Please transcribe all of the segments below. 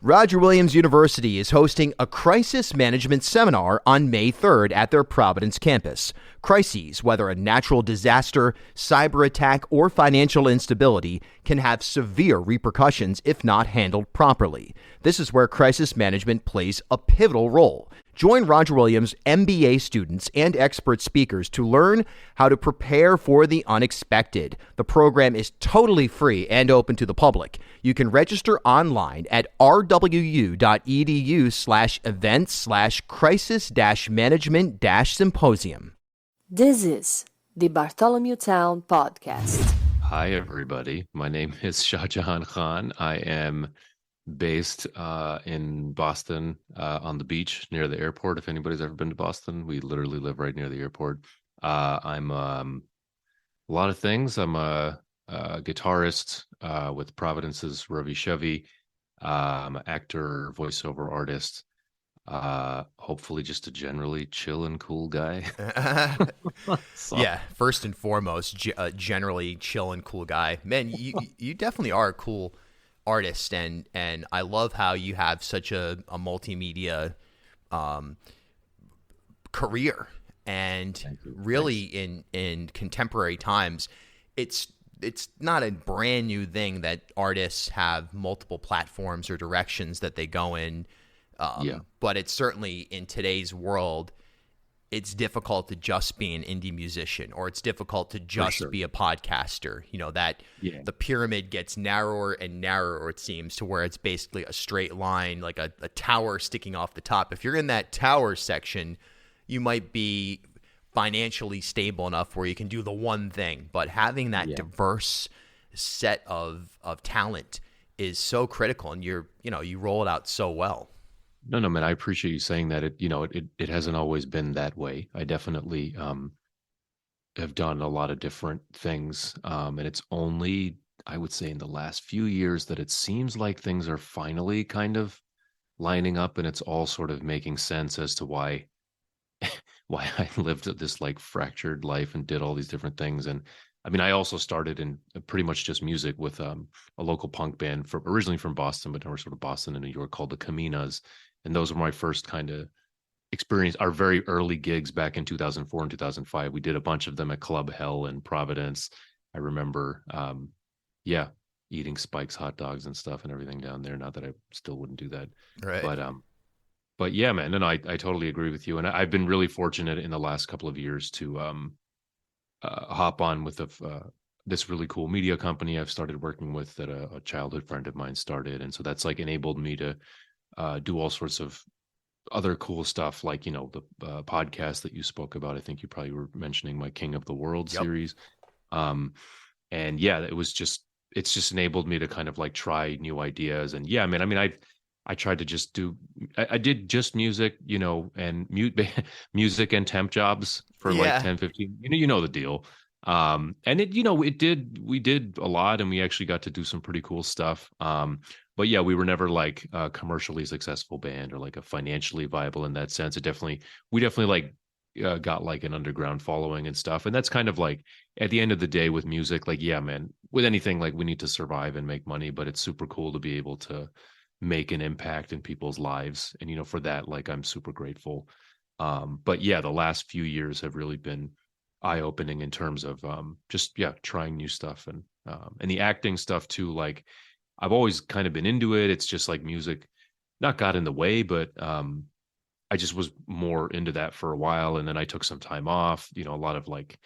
Roger Williams University is hosting a crisis management seminar on May 3rd at their Providence campus. Crises, whether a natural disaster, cyber attack, or financial instability, can have severe repercussions if not handled properly. This is where crisis management plays a pivotal role. Join Roger Williams MBA students and expert speakers to learn how to prepare for the unexpected. The program is totally free and open to the public. You can register online at rwu.edu/events/crisis-management-symposium. This is the Bartholomew Town Podcast. Hi, everybody. My name is Shajehan Khan. I am based in Boston on the beach near the airport. If anybody's ever been to Boston, we literally live right near the airport. I'm a lot of things. I'm a guitarist with Providence's Ravi Chevy. I'm an actor, voiceover artist. Hopefully just a generally chill and cool guy. Yeah, first and foremost, generally chill and cool guy. Man, you definitely are a cool artist, and I love how you have such a multimedia career, and really in contemporary times, it's not a brand new thing that artists have multiple platforms or directions that they go in. But it's certainly in today's world, it's difficult to just be an indie musician, or it's difficult to just be a podcaster. You know, the pyramid gets narrower and narrower, it seems, to where it's basically a straight line, like a tower sticking off the top. If you're in that tower section, you might be financially stable enough where you can do the one thing. But having that diverse set of talent is so critical, and you roll it out so well. No, man, I appreciate you saying that. It hasn't always been that way. I definitely have done a lot of different things. And it's only, I would say, in the last few years that it seems like things are finally kind of lining up, and it's all sort of making sense as to why I lived this like fractured life and did all these different things. And I mean, I also started in pretty much just music with a local punk band originally from Boston, but now we're sort of Boston and New York, called the Caminas. And those were my first kind of experience, our very early gigs back in 2004 and 2005. We did a bunch of them at Club Hell in Providence. I remember, eating Spike's hot dogs and stuff and everything down there. Not that I still wouldn't do that. Right. But yeah, man, and I totally agree with you. And I've been really fortunate in the last couple of years to hop on with this really cool media company I've started working with that a childhood friend of mine started. And so that's like enabled me to do all sorts of other cool stuff, like, the podcast that you spoke about. I think you probably were mentioning my King of the World series. And yeah, it's just enabled me to kind of like try new ideas. And yeah, man, I tried to just I did just music, and music and temp jobs for like 10, 15, you know the deal. And we did a lot, and we actually got to do some pretty cool stuff. But yeah, we were never like a commercially successful band or like a financially viable in that sense. We definitely like got like an underground following and stuff. And that's kind of like, at the end of the day with music, like, yeah, man, with anything, like, we need to survive and make money, but it's super cool to be able to make an impact in people's lives. And, for that, like, I'm super grateful. But yeah, the last few years have really been eye-opening in terms of trying new stuff, and the acting stuff too. Like, I've always kind of been into it. It's just like music not got in the way, but I just was more into that for a while, and then I took some time off. A lot of like,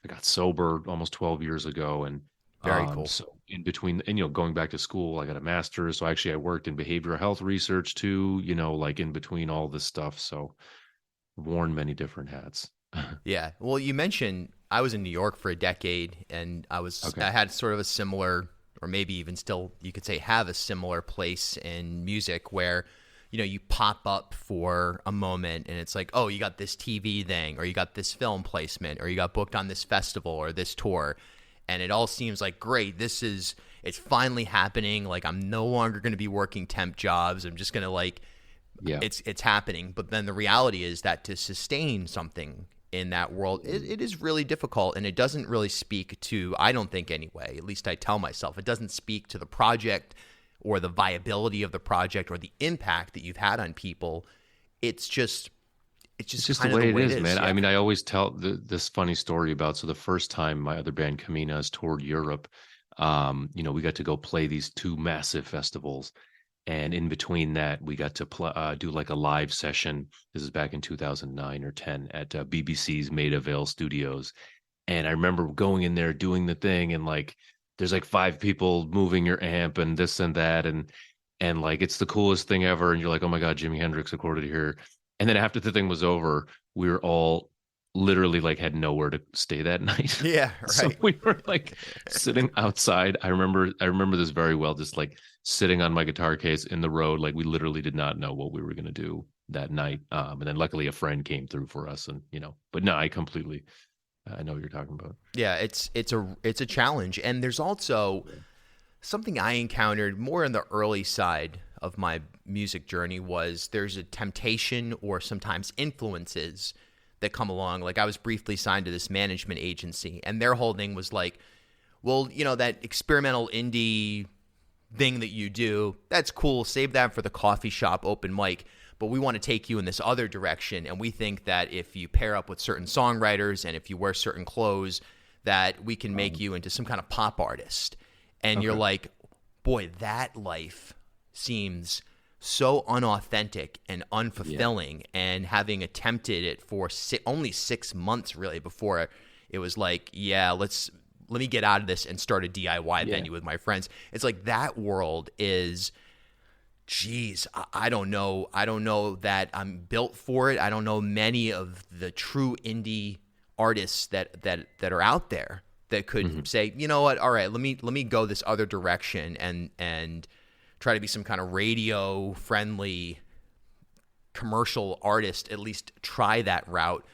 I got sober almost 12 years ago, and very cool. So in between, and going back to school, I got a master's. So actually, I worked in behavioral health research too. Like in between all this stuff, so worn many different hats. Yeah. Well, you mentioned I was in New York for a decade, and I had sort of a similar, or maybe even still, you could say, have a similar place in music where, you pop up for a moment and it's like, oh, you got this TV thing, or you got this film placement, or you got booked on this festival or this tour. And it all seems like, great, it's finally happening. Like, I'm no longer going to be working temp jobs. I'm just going to it's happening. But then the reality is that to sustain something in that world, it is really difficult, and it doesn't really speak to, I don't think anyway, at least I tell myself, it doesn't speak to the project or the viability of the project or the impact that you've had on people. It's just It's just the kind of way the it way it is, is. man. Yeah. I mean, I always tell this funny story about, so the first time my other band Caminas toured Europe, we got to go play these two massive festivals. And in between that, we got to do like a live session. This is back in 2009 or 10 at BBC's Maida Vale Studios. And I remember going in there doing the thing, and like there's like five people moving your amp and this and that, and like it's the coolest thing ever. And you're like, oh my God, Jimi Hendrix recorded here. And then after the thing was over, we were all literally like had nowhere to stay that night. Yeah, So right. we were like sitting outside. I remember this very well, just like sitting on my guitar case in the road. Like we literally did not know what we were gonna do that night. And then luckily a friend came through for us, and but no, I know what you're talking about. Yeah, it's a challenge. And there's also something I encountered more on the early side of my music journey was there's a temptation or sometimes influences that come along. Like I was briefly signed to this management agency, and their whole thing was like, well, that experimental indie thing that you do, that's cool. Save that for the coffee shop open mic. But we want to take you in this other direction. And we think that if you pair up with certain songwriters and if you wear certain clothes, that we can make you into some kind of pop artist. And you're like, boy, that life seems so unauthentic and unfulfilling. Yeah. And having attempted it for only 6 months really before it was like, yeah, let me get out of this and start a DIY venue with my friends. It's like that world is, geez, I don't know. I don't know that I'm built for it. I don't know many of the true indie artists that are out there that could say, you know what, all right, let me go this other direction and try to be some kind of radio friendly commercial artist, at least try that route.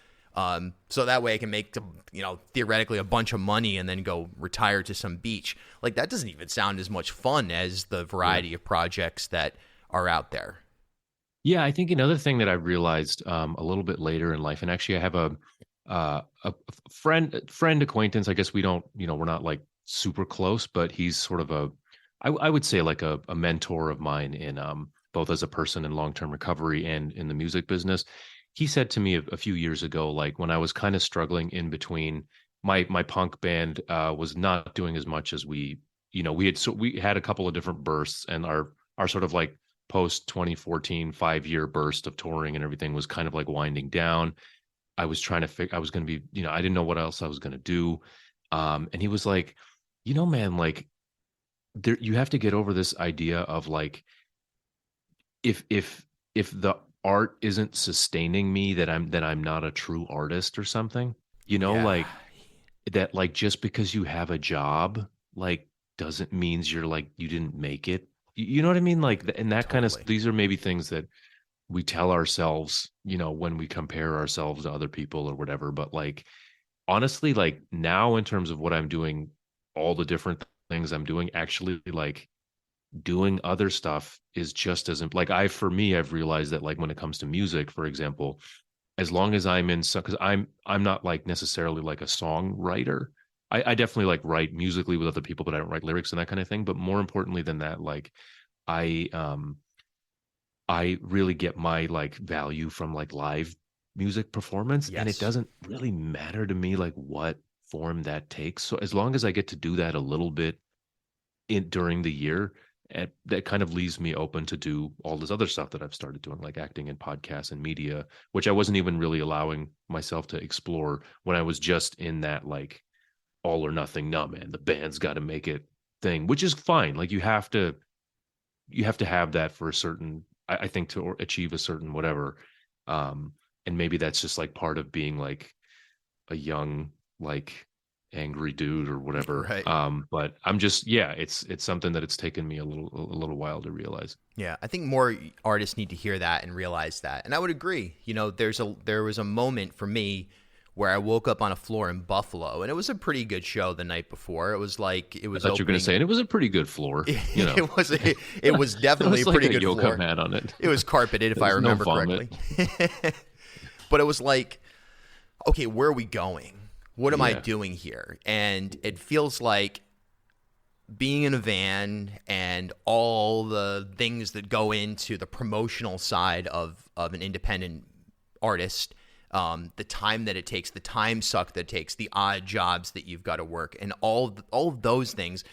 So that way I can make, theoretically a bunch of money and then go retire to some beach. Like that doesn't even sound as much fun as the variety of projects that are out there. Yeah, I think another thing that I realized a little bit later in life, and actually I have a friend acquaintance. I guess we don't, we're not like super close, but he's sort of I would say like a mentor of mine in both as a person in long-term recovery and in the music business. He said to me a few years ago, like when I was kind of struggling in between, my punk band was not doing as much as we had a couple of different bursts, and our sort of like post 2014 5-year burst of touring and everything was kind of like winding down. I was trying to I was going to be, I didn't know what else I was going to do. And he was like, man, like you have to get over this idea of like, if the art isn't sustaining me, that I'm not a true artist or something, like that, like just because you have a job, like doesn't means you're like, you didn't make it. You know what I mean? Like, and that kind of, these are maybe things that we tell ourselves, when we compare ourselves to other people or whatever. But like, honestly, like now in terms of what I'm doing, all the different things I'm doing, actually like doing other stuff is just as like I've realized that like when it comes to music, for example, as long as I'm in some, because I'm not like necessarily like a songwriter. I definitely like write musically with other people, but I don't write lyrics and that kind of thing. But more importantly than that, like I really get my like value from like live music performance. Yes. And it doesn't really matter to me like what form that takes. So as long as I get to do that a little bit during the year, that kind of leaves me open to do all this other stuff that I've started doing, like acting and podcasts and media, which I wasn't even really allowing myself to explore when I was just in that like all or nothing. No, man, the band's got to make it thing, which is fine. Like you have to have that for a certain, I think, to achieve a certain whatever. And maybe that's just like part of being like a young, like angry dude or whatever. Right. But I'm just, it's something that it's taken me a little while to realize. Yeah, I think more artists need to hear that and realize that. And I would agree. There was a moment for me where I woke up on a floor in Buffalo, and it was a pretty good show the night before. It was like it was. I thought you were going to say, and it was a pretty good floor. It was definitely it was a pretty like good yoga floor. Mat on it. It was carpeted, if I remember correctly. But it was like, okay, where are we going? What am I doing here? And it feels like being in a van and all the things that go into the promotional side of an independent artist, the time that it takes, the time suck that it takes, the odd jobs that you've got to work, and all of those things,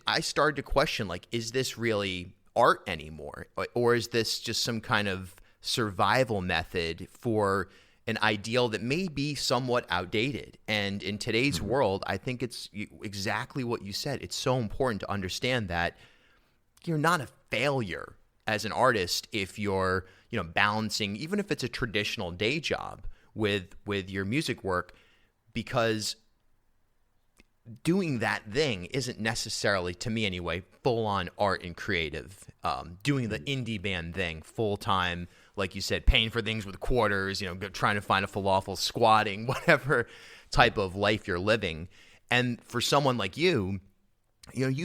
I started to question, like, is this really art anymore, or is this just some kind of survival method for an ideal that may be somewhat outdated? And in today's world, I think it's exactly what you said. It's so important to understand that you're not a failure as an artist if you're, balancing, even if it's a traditional day job with your music work, because doing that thing isn't necessarily, to me anyway, full on art and creative. Doing the indie band thing full time, like you said, paying for things with quarters, trying to find a falafel, squatting, whatever type of life you're living. And for someone like you've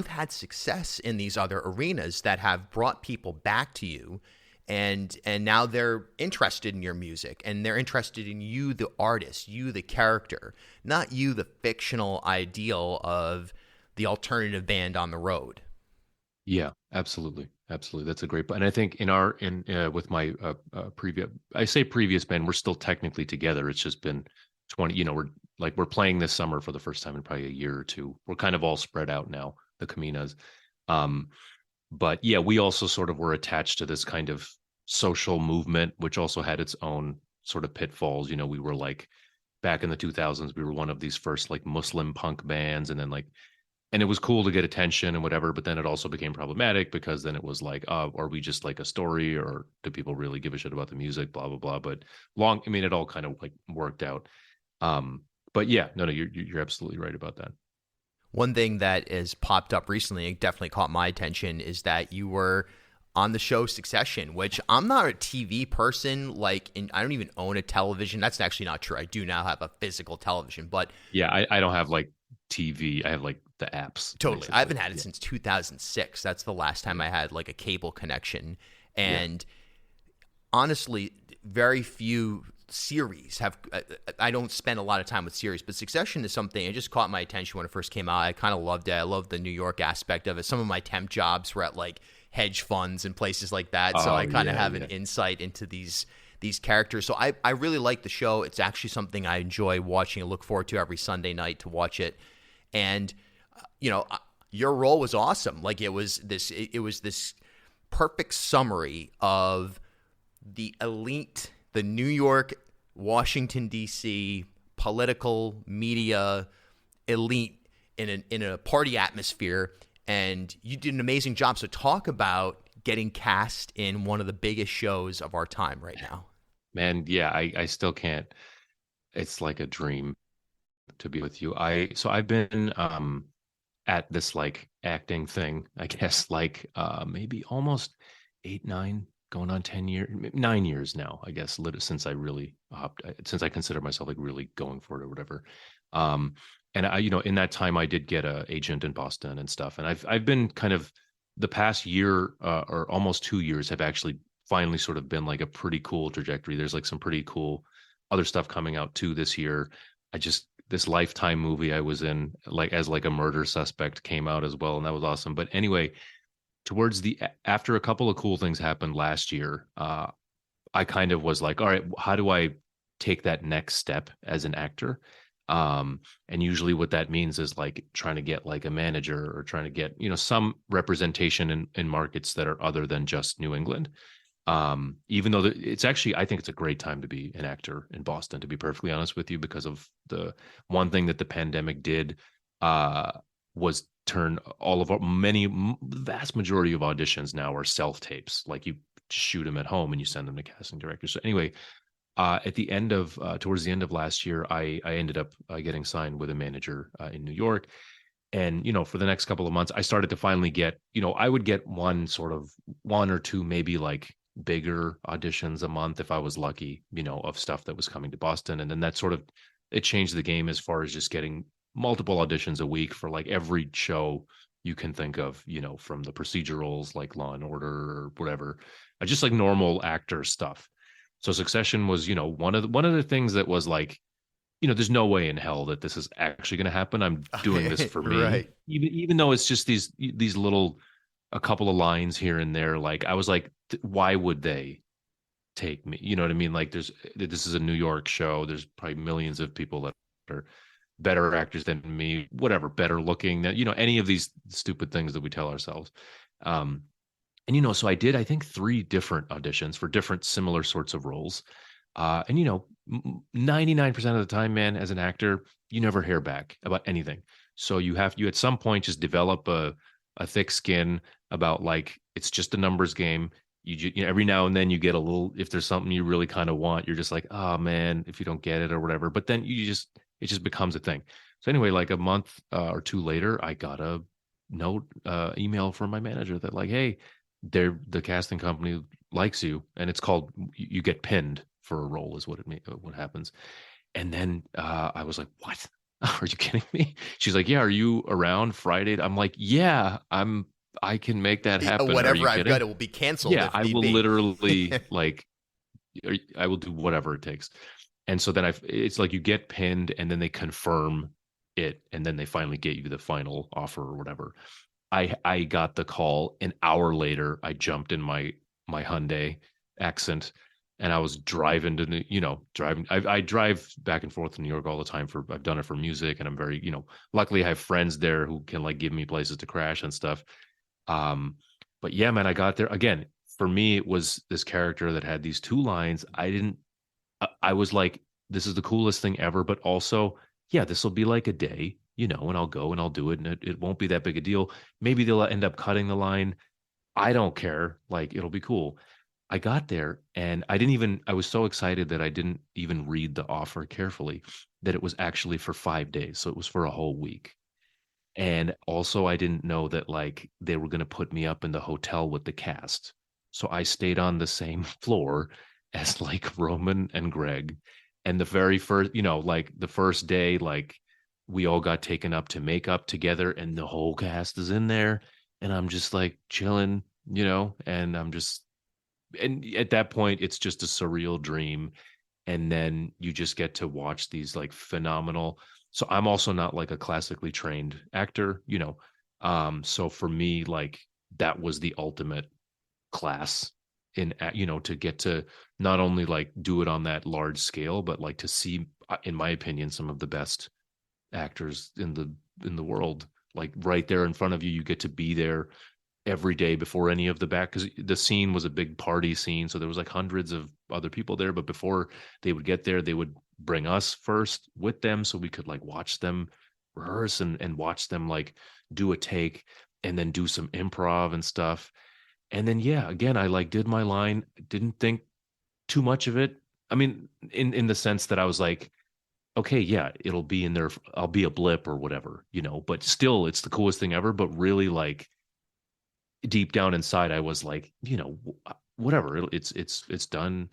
had success in these other arenas that have brought people back to you, and now they're interested in your music, and they're interested in you, the artist, you, the character, not you, the fictional ideal of the alternative band on the road. Yeah, absolutely. Absolutely. That's a great point. And I think with my previous band, we're still technically together. It's just been 20, we're playing this summer for the first time in probably a year or two. We're kind of all spread out now, the Caminas. But yeah, we also sort of were attached to this kind of social movement, which also had its own sort of pitfalls. We were like, back in the 2000s, we were one of these first like Muslim punk bands, and then and it was cool to get attention and whatever, but then it also became problematic because then it was like, are we just like a story, or do people really give a shit about the music, blah, blah, blah. But it all kind of like worked out. But yeah, no, you're absolutely right about that. One thing that has popped up recently, it definitely caught my attention, is that you were on the show Succession, which I'm not a TV person. I don't even own a television. That's actually not true. I do now have a physical television, but yeah, I don't have like TV. I have like the apps. Totally. Basically. I haven't had it since 2006. That's the last time I had like a cable connection. And honestly, very few series have, I don't spend a lot of time with series, but Succession is something, it just caught my attention when it first came out. I kind of loved it. I loved the New York aspect of it. Some of my temp jobs were at like hedge funds and places like that. So I kind of have an insight into these characters. So I really like the show. It's actually something I enjoy watching and look forward to every Sunday night to watch it. And, your role was awesome. Like it was this perfect summary of the elite, the New York, Washington, D.C. political media elite in a party atmosphere, and you did an amazing job. So talk about getting cast in one of the biggest shows of our time right now. Man, yeah, I still can't. It's like a dream to be with you. I've been at this like acting thing, I guess, like maybe almost 8, 9, going on 10 years, 9 years now, I guess, since I really since I consider myself like really going for it or whatever. And I, in that time I did get a agent in Boston and stuff. And I've been kind of the past year or almost 2 years have actually finally sort of been like a pretty cool trajectory. There's like some pretty cool other stuff coming out too this year. This Lifetime movie I was in, like as like a murder suspect, came out as well, and that was awesome. But anyway, after a couple of cool things happened last year, I kind of was like, all right, how do I take that next step as an actor? And usually what that means is like trying to get like a manager or trying to get, some representation in markets that are other than just New England. Even though it's actually, I think it's a great time to be an actor in Boston, to be perfectly honest with you, because of the one thing that the pandemic did was turn all of vast majority of auditions now are self tapes. Like you shoot them at home and you send them to casting directors. So anyway, towards the end of last year, I ended up getting signed with a manager in New York. And, for the next couple of months, I started to finally get, I would get one or two, maybe like bigger auditions a month if I was lucky, of stuff that was coming to Boston. And then it changed the game as far as just getting multiple auditions a week for like every show you can think of, from the procedurals like Law and Order or whatever, just like normal actor stuff. So Succession was, one of the things that was like, there's no way in hell that this is actually going to happen. I'm doing this for me, Right. even though it's just these little, a couple of lines here and there. Like I was like, why would they take me? You know what I mean? Like this is a New York show. There's probably millions of people that are better actors than me, whatever, better looking, that, any of these stupid things that we tell ourselves. Um, and so I did, I think, 3 different auditions for different similar sorts of roles. And 99% of the time, man, as an actor, you never hear back about anything. So you at some point just develop a thick skin about, like, it's just a numbers game. Every now and then you get a little, if there's something you really kind of want, you're just like, oh man, if you don't get it or whatever. But then it just becomes a thing. So anyway, like a month or 2 later, I got a note, email from my manager that, like, hey, the casting company likes you, and it's called, you get pinned for a role is what happens. And then I was like, what? Are you kidding me? She's like, yeah, are you around Friday? I'm like, yeah, I can make that happen. Are Whatever you I've got, kidding? it will be canceled Yeah, if I need will be. literally, like, I will do whatever it takes. And so then it's like you get pinned, and then they confirm it, and then they finally get you the final offer or whatever. I got the call an hour later. I jumped in my Hyundai Accent, and I was driving to driving. I drive back and forth to New York all the time I've done it for music, and I'm very, luckily I have friends there who can, like, give me places to crash and stuff. But yeah, man, I got there again. For me, it was this character that had these 2 lines. I was like, this is the coolest thing ever, but also, yeah, this will be like a day, and I'll go and I'll do it, and it won't be that big a deal. Maybe they'll end up cutting the line. I don't care. Like, it'll be cool. I got there, and I was so excited that I didn't even read the offer carefully, that it was actually for 5 days. So it was for a whole week. And also, I didn't know that, like, they were going to put me up in the hotel with the cast. So I stayed on the same floor as, like, Roman and Greg. And the very first, like, the first day, like, we all got taken up to makeup together, and the whole cast is in there. And I'm just like chilling, and and at that point, it's just a surreal dream. And then you just get to watch these, like, phenomenal. So I'm also not, like, a classically trained actor, so for me, like, that was the ultimate class to get to not only, like, do it on that large scale, but, like, to see, in my opinion, some of the best actors in the world, like, right there in front of you. You get to be there every day before any of the back, because the scene was a big party scene, so there was, like, hundreds of other people there. But before they would get there, they would bring us first with them, so we could, like, watch them rehearse and watch them, like, do a take, and then do some improv and stuff. And then, yeah, again, I, like, did my line, didn't think too much of it. I mean, in the sense that I was like, okay, yeah, it'll be in there, I'll be a blip or whatever, but still, it's the coolest thing ever. But really, like, deep down inside, I was like, whatever, it's done.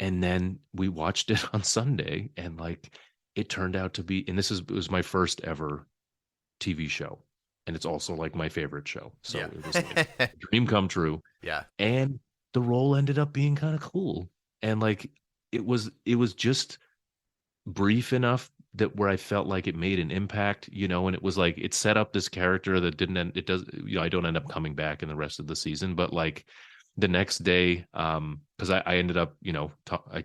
And then we watched it on Sunday, and, like, it turned out to be, and it was my first ever TV show, and it's also, like, my favorite show. So Yeah. it was like a dream come true. Yeah. And the role ended up being kind of cool. And, like, it was just brief enough that where I felt like it made an impact, and it was like, it set up this character that didn't end, it does, I don't end up coming back in the rest of the season. But, like, the next day, because I ended up, I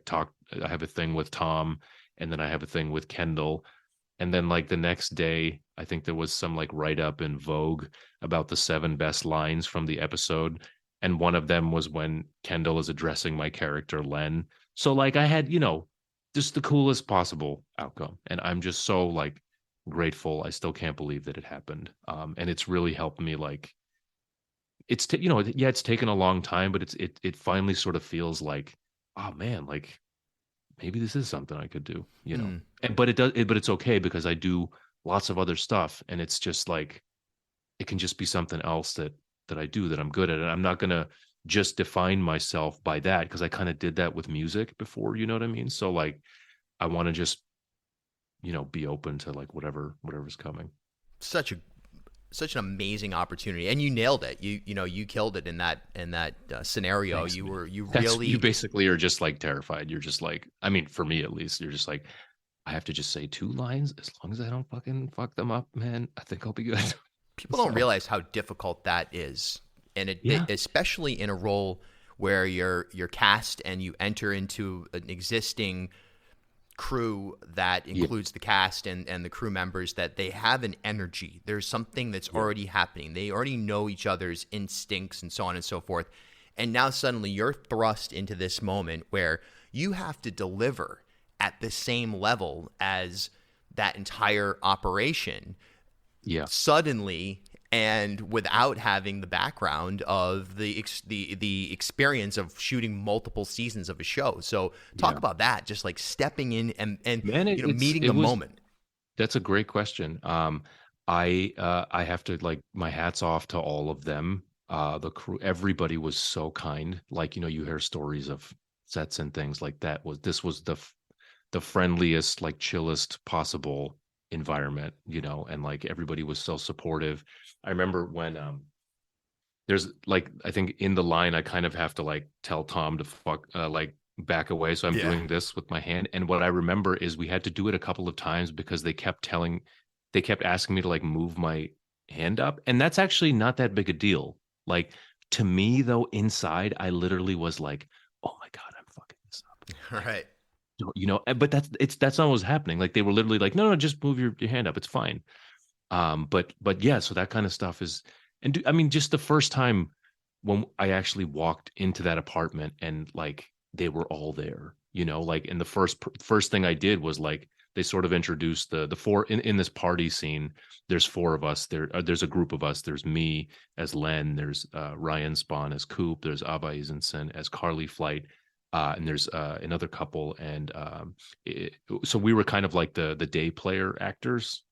have a thing with Tom, and then I have a thing with Kendall. And then, like, the next day, I think there was some, like, write up in Vogue about the 7 best lines from the episode. And one of them was when Kendall is addressing my character, Len. So, like, I had, just the coolest possible outcome. And I'm just so, like, grateful. I still can't believe that it happened. And it's really helped me, like, yeah, it's taken a long time, but it finally sort of feels like, oh man, like, maybe this is something I could do, Hmm. but it's okay, because I do lots of other stuff, and it's just like, it can just be something else that I do that I'm good at. And I'm not going to just define myself by that, because I kind of did that with music before, you know what I mean? So, like, I want to just, be open to, like, whatever's coming. Such an amazing opportunity, and you nailed it. You killed it in that scenario. Thanks, You man. were you You really basically are just, like, terrified. You're just like, I mean, for me at least, you're just like, I have to just say 2 lines. As long as I don't fucking fuck them up, man, I think I'll be good. People don't So, realize how difficult that is, and yeah. especially in a role where you're cast and you enter into an existing crew that Yeah. includes the cast and the crew members, that they have an energy. There's something that's Yeah. already happening. They already know each other's instincts and so on and so forth. And now suddenly you're thrust into this moment where you have to deliver at the same level as that entire operation Yeah. suddenly, and without having the background of the experience of shooting multiple seasons of a show. So talk Yeah. about that, just like stepping in and Man, meeting it the was moment. that's a great question. I have to like my hats off to all of them. The crew, everybody was so kind. Like, you hear stories of sets and things like that. This was the friendliest, like chillest possible environment, and like everybody was so supportive. I remember when there's like I think in the line I kind of have to like tell Tom to like back away. So I'm Yeah. doing this with my hand. And what I remember is we had to do it a couple of times because they kept asking me to like move my hand up. And that's actually not that big a deal. Like to me though, inside I literally was like, oh my God, I'm fucking this up. Like, Right. but that's not what was happening. Like they were literally like, no, just move your hand up. It's fine. But yeah, so that kind of stuff is, I mean, just the first time when I actually walked into that apartment and like they were all there, like, and the first thing I did was like they sort of introduced the four in this party scene. There's four of us. There's a group of us. There's me as Len. There's Ryan Spawn as Coop. There's Ava Isensen as Carly Flight. And there's another couple, and so we were kind of like the day player actors,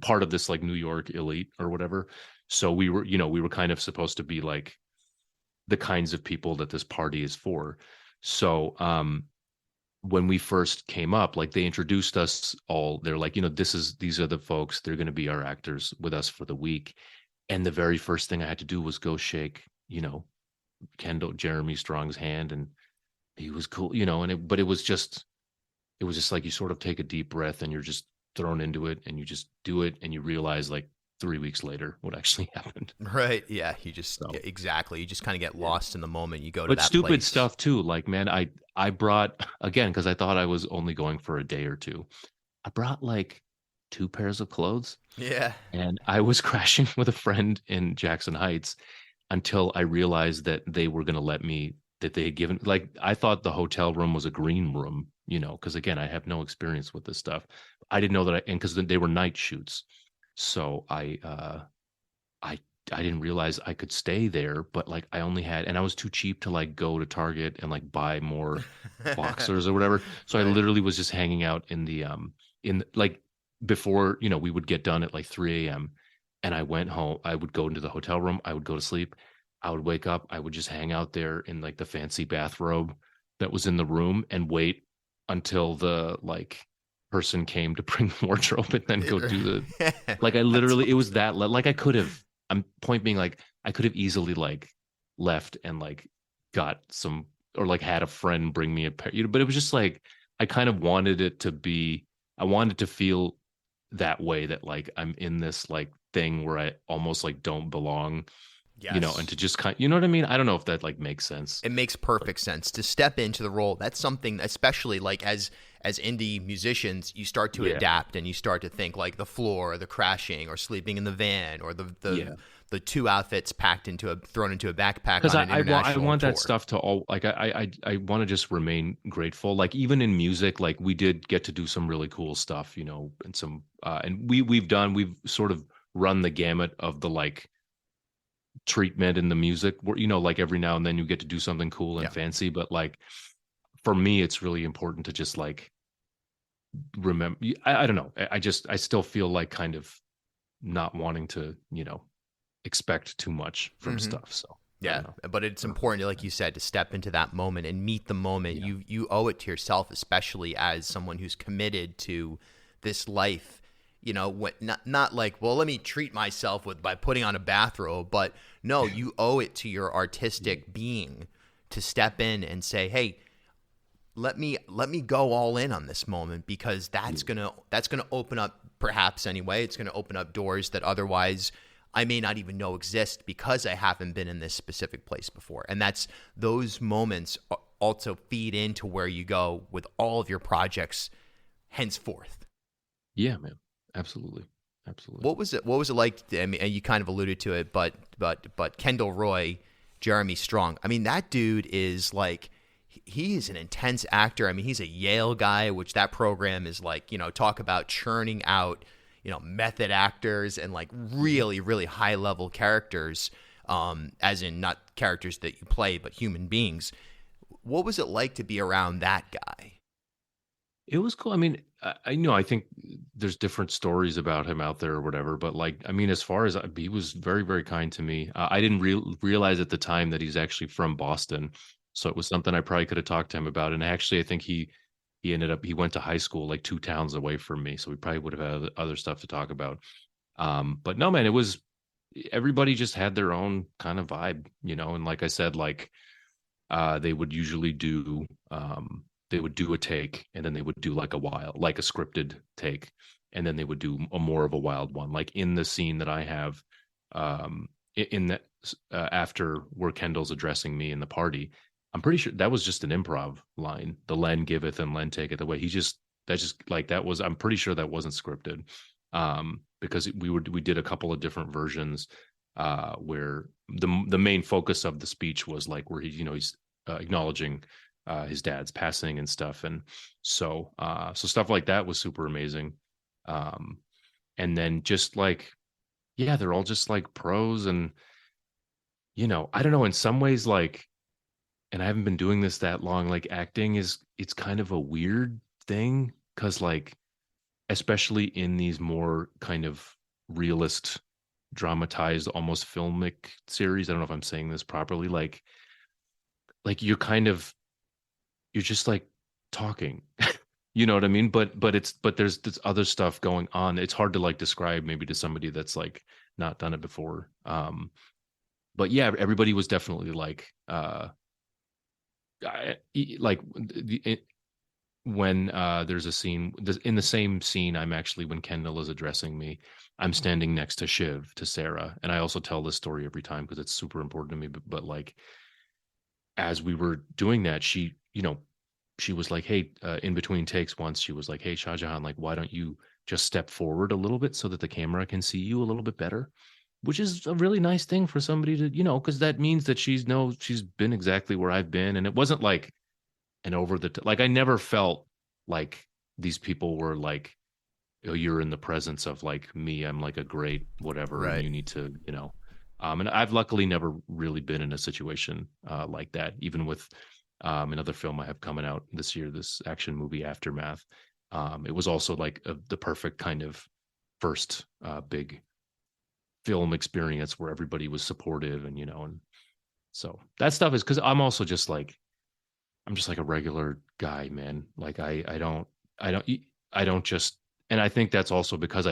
part of this like New York elite or whatever. So we were kind of supposed to be like the kinds of people that this party is for. So when we first came up, like they introduced us all. They're like, these are the folks. They're going to be our actors with us for the week. And the very first thing I had to do was go shake, Kendall Jeremy Strong's hand, and he was cool, but it was just like you sort of take a deep breath and you're just thrown into it and you just do it and you realize like 3 weeks later what actually happened. Right. Yeah. You just So exactly. You just kind of get yeah. lost in the moment. You go to But that stupid place. stuff too. Like, man, I brought again because I thought I was only going for a day or two. I brought like 2 pairs of clothes Yeah. and I was crashing with a friend in Jackson Heights until I realized that they were going to let me, that they had given, like, I thought the hotel room was a green room, because again, I have no experience with this stuff. I didn't know that and because they were night shoots. So I, I didn't realize I could stay there, but like I only had, and I was too cheap to like go to Target and like buy more boxers or whatever. So I Right. literally was just hanging out like before, we would get done at like 3 a.m. And I went home. I would go into the hotel room. I would go to sleep. I would wake up. I would just hang out there in like the fancy bathrobe that was in the room and wait until the like person came to bring the wardrobe and then go do the, like I That's literally, it was awesome. that, like I could have, I'm point being like, I could have easily like left and like got some, or like had a friend bring me a pair, but it was just like, I kind of wanted it to be, I wanted to feel that way, that like I'm in this like thing where I almost like don't belong, and Yes. to just kind, you know what I mean? I don't know if that like makes sense. It makes But perfect sense to step into the role. That's something, especially like as indie musicians, you start to yeah, adapt and you start to think like the floor, or the crashing, or sleeping in the van, or yeah. the two outfits thrown into a backpack Because on an I international want that tour. stuff to all like I want to just remain grateful. Like even in music, like we did get to do some really cool stuff, and some and we've sort of run the gamut of the like treatment in the music where like every now and then you get to do something cool and Yeah. fancy, but like for me it's really important to just like remember. I don't know. I still feel like kind of not wanting to expect too much from Hmm. stuff. So I Yeah, don't know. but it's important, like you said, to step into that moment and meet the moment. Yeah. You owe it to yourself, especially as someone who's committed to this life. Not like, well, let me treat myself with by putting on a bathrobe, but no, you owe it to your artistic being to step in and say, hey, let me go all in on this moment, because Yeah. that's gonna open up, perhaps anyway, it's gonna open up doors that otherwise I may not even know exist, because I haven't been in this specific place before. And that's those moments also feed into where you go with all of your projects henceforth. Yeah, man. Absolutely. Absolutely. What was it like? I mean, and you kind of alluded to it, but Kendall Roy, Jeremy Strong. I mean, that dude is like, he is an intense actor. I mean, he's a Yale guy, which that program is like, talk about churning out, method actors and like really, really high level characters, as in not characters that you play, but human beings. What was it like to be around that guy? It was cool. I mean, I know, I think there's different stories about him out there or whatever, but like, I mean, as far as he was very, very kind to me. I didn't realize at the time that he's actually from Boston. So it was something I probably could have talked to him about. And actually, I think he went to high school like 2 towns away from me. So we probably would have had other stuff to talk about. But no, man, it was, everybody just had their own kind of vibe, and like I said, like, they would usually do they would do a take, and then they would do like a scripted take, and then they would do a more of a wild one, like in the scene that I have, in that, after where Kendall's addressing me in the party. I'm pretty sure that was just an improv line, the Len giveth and Len taketh, the way he just, that's just like, that was, I'm pretty sure that wasn't scripted, because we did a couple of different versions, where the main focus of the speech was like where he's acknowledging his dad's passing and stuff, and so stuff like that was super amazing. um and then just like, yeah, they're all just like pros, and I don't know, in some ways, like, and I haven't been doing this that long, like, acting it's kind of a weird thing, because like, especially in these more kind of realist, dramatized, almost filmic series. I don't know if I'm saying this properly. Like you're just like talking. You know what I mean? But there's this other stuff going on. It's hard to like describe maybe to somebody that's like not done it before. But yeah, everybody was definitely like, like when there's a scene, in the same scene, I'm actually, when Kendall is addressing me, I'm standing next to Shiv, to Sarah, and I also tell this story every time because it's super important to me. But like, as we were doing that, she was like, hey, in between takes once, she was like, hey, Shahjahan, like, why don't you just step forward a little bit so that the camera can see you a little bit better? Which is a really nice thing for somebody to, because that means that she's been exactly where I've been. And it wasn't like an like, I never felt like these people were like, oh, you're in the presence of like me, I'm like a great whatever, and Right. you need to, and I've luckily never really been in a situation like that, even with another film I have coming out this year, this action movie, Aftermath. It was also like the perfect kind of first big film experience where everybody was supportive, and so that stuff is, because I'm just like a regular guy, man. Like, I don't, I don't just, and I think that's also because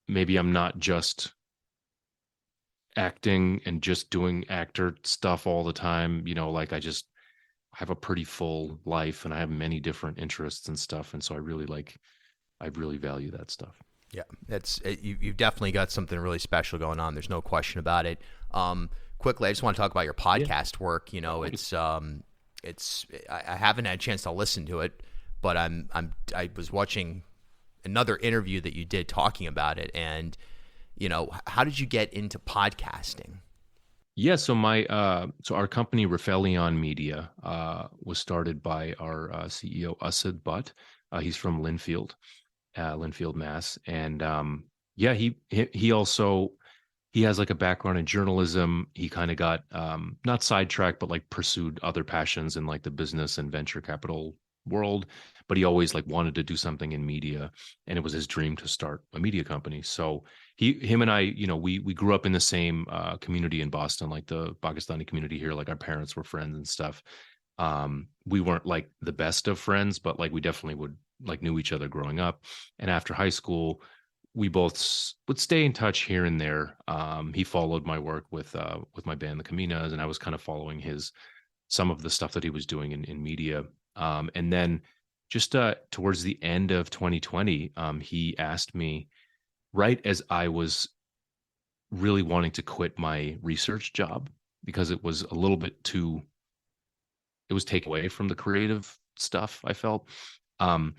maybe I'm not just acting and just doing actor stuff all the time. Like, I have a pretty full life, and I have many different interests and stuff. And so I really value that stuff. Yeah, you've definitely got something really special going on. There's no question about it. Quickly, I just want to talk about your Yeah. podcast work. I haven't had a chance to listen to it, but I was watching another interview that you did talking about it, and how did you get into podcasting? Yeah, so our company Rafaelion Media was started by our CEO Asad Butt. He's from Linfield, Mass, and yeah, he also, he has like a background in journalism. He kind of got not sidetracked, but like pursued other passions in like the business and venture capital world. But he always like wanted to do something in media, and it was his dream to start a media company. So him and I, we grew up in the same community in Boston, like the Pakistani community here. Like, our parents were friends and stuff. We weren't like the best of friends, but like we definitely would like knew each other growing up. And after high school, we both would stay in touch here and there. He followed my work with my band, the Caminas, and I was kind of following some of the stuff that he was doing in media. And then just towards the end of 2020, he asked me right as I was really wanting to quit my research job because it was a little bit too, it was taken away from the creative stuff I felt. Um,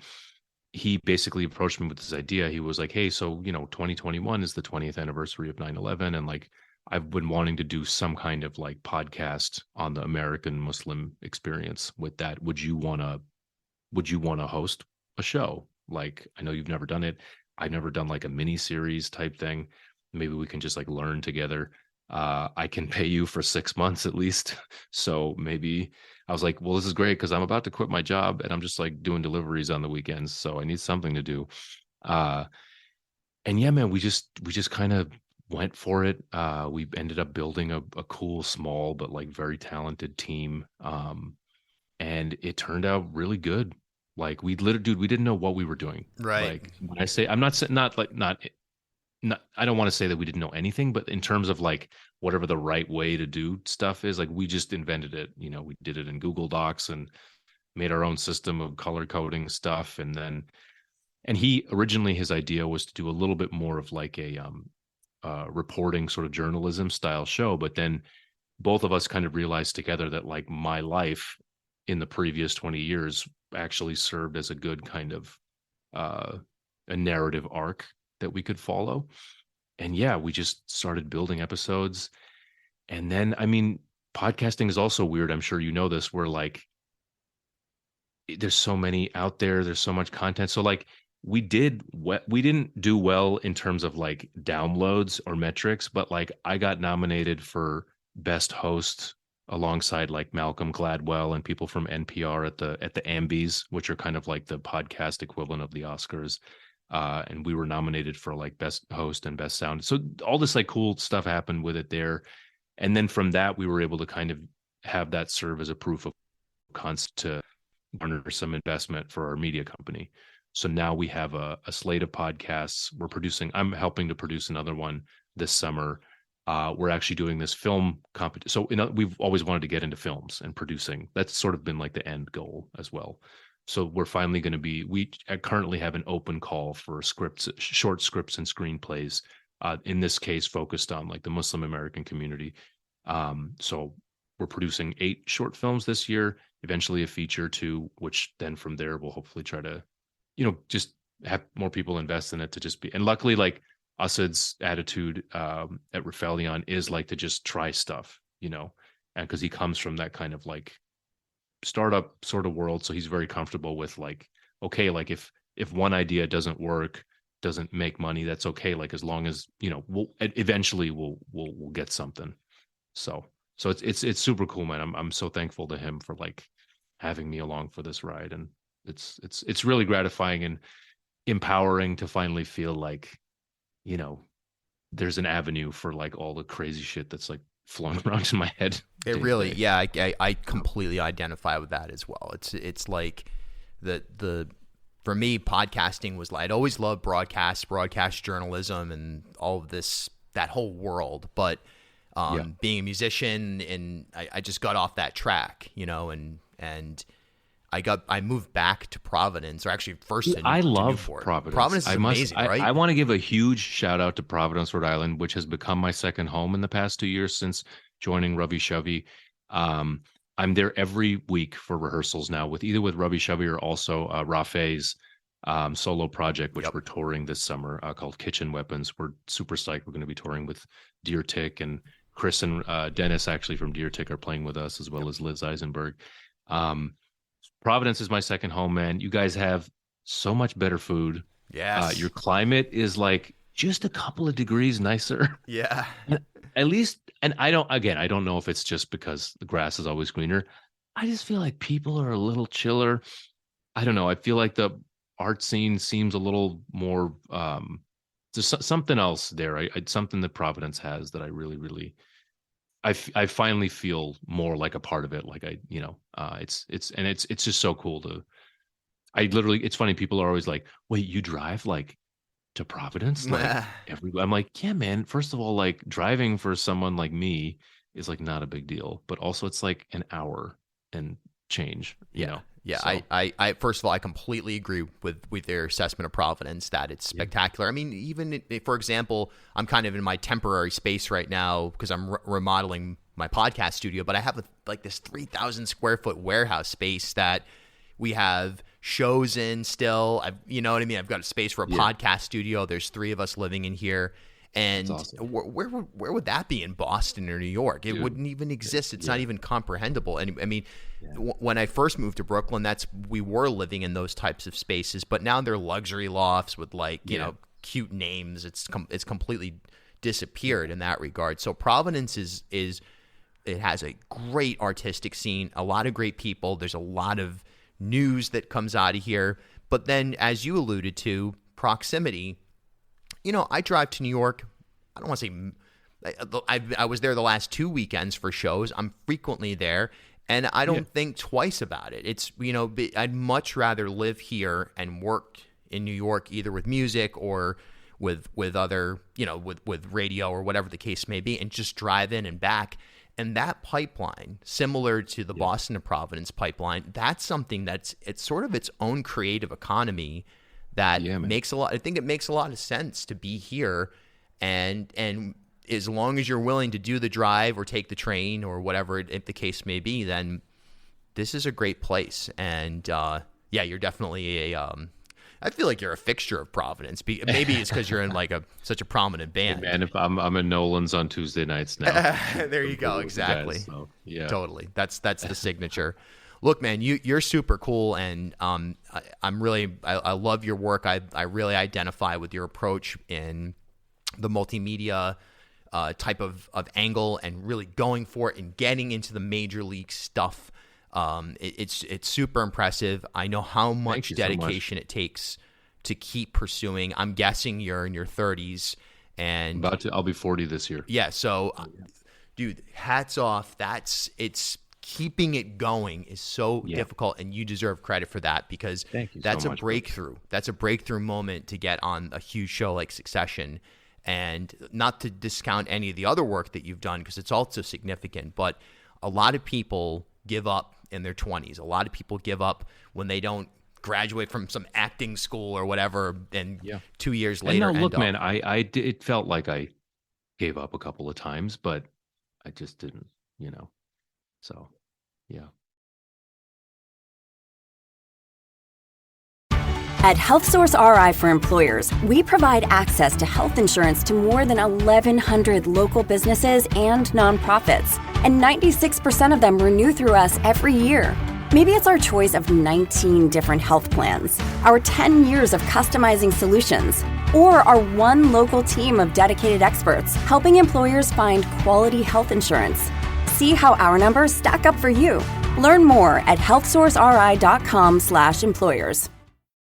he basically approached me with this idea. He was like, hey, so, 2021 is the 20th anniversary of 9/11. And like, I've been wanting to do some kind of like podcast on the American Muslim experience with that. Would you want to host a show? Like, I know you've never done it. I've never done like a mini series type thing. Maybe we can just like learn together. I can pay you for 6 months at least. So maybe I was like, well, this is great because I'm about to quit my job and I'm just like doing deliveries on the weekends. So I need something to do. Uh, and yeah, man, we just kind of went for it. We ended up building a cool, small, but like very talented team. And it turned out really good. Like we literally, dude, we didn't know what we were doing. Right. Like when I say, I'm not saying not I don't want to say that we didn't know anything, but in terms of like whatever the right way to do stuff is, like we just invented it. We did it in Google Docs and made our own system of color coding stuff. And he originally, his idea was to do a little bit more of like a reporting sort of journalism style show, but then both of us kind of realized together that like my life in the previous 20 years actually served as a good kind of uh, a narrative arc that we could follow. And yeah, we just started building episodes. And then, I mean, podcasting is also weird. I'm sure you know this, where like there's so many out there, there's so much content. So like we didn't do well in terms of like downloads or metrics, but like I got nominated for best host alongside like Malcolm Gladwell and people from NPR at the Ambies, which are kind of like the podcast equivalent of the Oscars. And we were nominated for like best host and best sound. So all this like cool stuff happened with it there. And then from that, we were able to kind of have that serve as a proof of concept to garner some investment for our media company. So now we have a slate of podcasts. I'm helping to produce another one this summer. We're actually doing this film competition. So we've always wanted to get into films and producing. That's sort of been like the end goal as well. So we're finally going to we currently have an open call for scripts, short scripts and screenplays, in this case, focused on like the Muslim American community. So we're producing 8 short films this year, eventually a feature too, which then from there we'll hopefully try to, just have more people invest in it to just be. And luckily, like Asad's attitude at Rafelion is like to just try stuff, and because he comes from that kind of like startup sort of world, so he's very comfortable with like, okay, like if one idea doesn't work, doesn't make money, that's okay, like as long as we'll eventually we'll get something. So it's super cool, man. I'm so thankful to him for like having me along for this ride, and it's really gratifying and empowering to finally feel like there's an avenue for like all the crazy shit that's like flowing around in my head. It really, yeah, I completely identify with that as well. It's like the for me, podcasting was like, I'd always loved broadcast journalism and all of that whole world. But being a musician, and I just got off that track, and I moved back to Providence, or actually first I love Newport. Providence. Providence is amazing, right? I want to give a huge shout out to Providence, Rhode Island, which has become my second home in the past 2 years since joining Ravi Shavi. I'm there every week for rehearsals now, either with Ravi Shavi or also Rafe's solo project, which we're touring this summer, called Kitchen Weapons. We're super psyched. We're going to be touring with Deer Tick, and Chris and Dennis actually from Deer Tick are playing with us, as well as Liz Eisenberg. Providence is my second home, man. You guys have so much better food. Yes. Your climate is like just a couple of degrees nicer. Yeah. At least, and I don't know if it's just because the grass is always greener. I just feel like people are a little chiller. I don't know. I feel like the art scene seems a little more, there's something else there. Something that Providence has that I really, really, I finally feel more like a part of it. Like it's just so cool it's funny. People are always like, wait, you drive like to Providence? Like I'm like, yeah, man. First of all, like driving for someone like me is like not a big deal, but also it's like an hour and change, you know? Yeah, So, I first of all, I completely agree with their assessment of Providence that it's spectacular. I mean, even for example, I'm kind of in my temporary space right now because I'm remodeling my podcast studio, but I have like this 3,000 square foot warehouse space that we have shows in still. You know what I mean? I've got a space for a podcast studio. There's 3 of us living in here. And awesome. where would that be in Boston or New York? It wouldn't even exist. It's not even comprehensible. And I mean, when I first moved to Brooklyn, we were living in those types of spaces, but now they're luxury lofts with like, you know, cute names. It's completely disappeared in that regard. So Providence is it has a great artistic scene, a lot of great people. There's a lot of news that comes out of here. But then, as you alluded to, proximity. You know, I drive to New York. I don't want to say I was there the last 2 weekends for shows. I'm frequently there, and I don't think twice about it. It's, you know, I'd much rather live here and work in New York, either with music or with other, you know, with radio or whatever the case may be, and just drive in and back. And that pipeline, similar to the Boston to Providence pipeline, that's something it's sort of its own creative economy that makes a lot. I think it makes a lot of sense to be here, and as long as you're willing to do the drive or take the train or whatever if the case may be, then this is a great place. And you're definitely I feel like you're a fixture of Providence. Maybe it's because you're in like such a prominent band. And if I'm in Nolan's on Tuesday nights now. There you go. Exactly. Guys, so, yeah. Totally. That's the signature. Look, man, you're super cool, and I love your work. I really identify with your approach in the multimedia type of angle, and really going for it and getting into the major league stuff. It's super impressive. I know how much dedication it takes to keep pursuing. I'm guessing you're in your 30s, and I'll be 40 this year. Yeah. So, dude, hats off. It's keeping it going is so difficult, and you deserve credit for that, because that's a breakthrough. That's a breakthrough moment to get on a huge show like Succession. And not to discount any of the other work that you've done, because it's also significant, but a lot of people give up in their 20s. A lot of people give up when they don't graduate from some acting school or whatever, and 2 years later. And no, look, man, it felt like I gave up a couple of times, but I just didn't, you know. So, yeah. At HealthSource RI for Employers, we provide access to health insurance to more than 1,100 local businesses and nonprofits, and 96% of them renew through us every year. Maybe it's our choice of 19 different health plans, our 10 years of customizing solutions, or our one local team of dedicated experts helping employers find quality health insurance. See how our numbers stack up for you. Learn more at healthsourceri.com/employers.